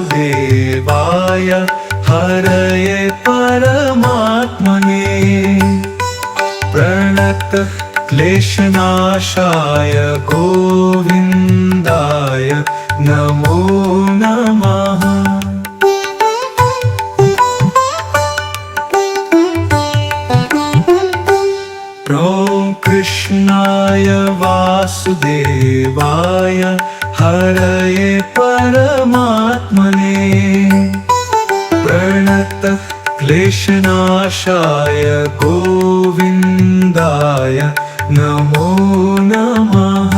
वासुदेवाय हरये परमात्मने प्रणत क्लेशनाशाय गोविन्दाय नमो नमः। ॐ कृष्णाय वासुदेवाय हरये परमात्मने प्रणत क्लेशनाशाय गोविन्दाय नमो नमः।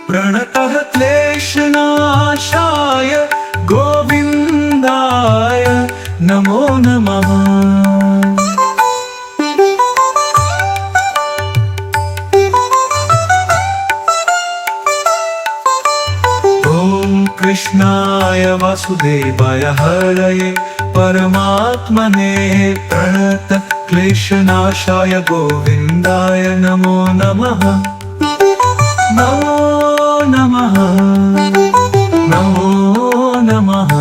प्रणतः क्लेशनाशाय गोविन्दाय नमो नमः। कृष्णाय वासुदेवाय हरये परमात्मने प्रणत क्लेशनाशाय गोविन्दाय नमो नमः। नमो नमः नमो नमः।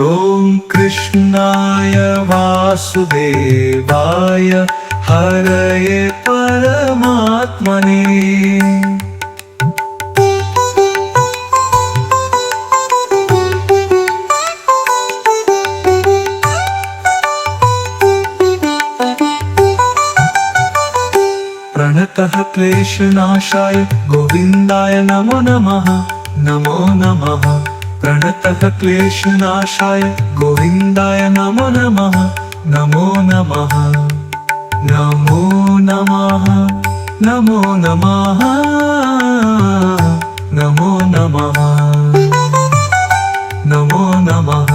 ॐ कृष्णाय वासुदेवाय हरये परमात्मने प्रणतः क्लेशनाशाय गोविन्दाय नमो नमः। नमो नमः। प्रणतः क्लेशनाशाय गोविन्दाय नमो नमः। नमो नमः नमो नमः नमो नमः नमो नमः नमो नमः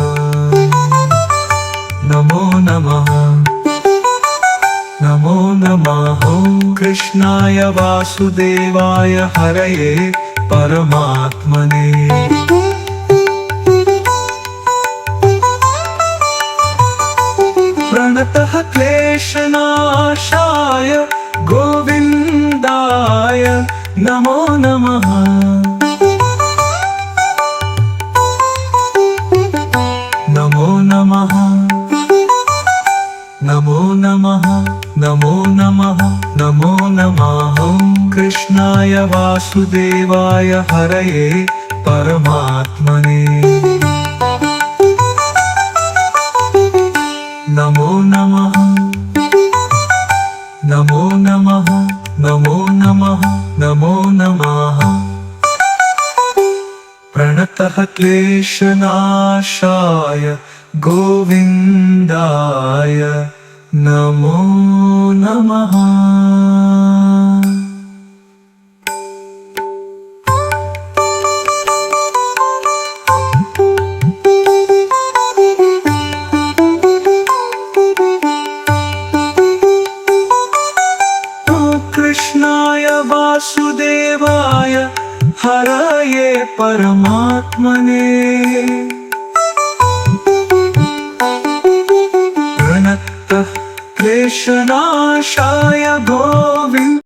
नमो नमः नमो नमः। कृष्णाय वासुदेवाय हरये परमात्मने प्रणतः क्लेशनाशाय गोविन्दाय नमो नमः। नमो नमः नमो नमः नमो नमः नमो नमः। कृष्णाय वासुदेवाय हरये परमात्मने नमो नमः नमो नमः नमो नमः नमो नमः। प्रणतः क्लेशनाशाय गोविन्दाय नमो नमः। कृष्णाय वासुदेवाय हरये परमात्मने प्रणतः क्लेशनाशाय गोविन्दाय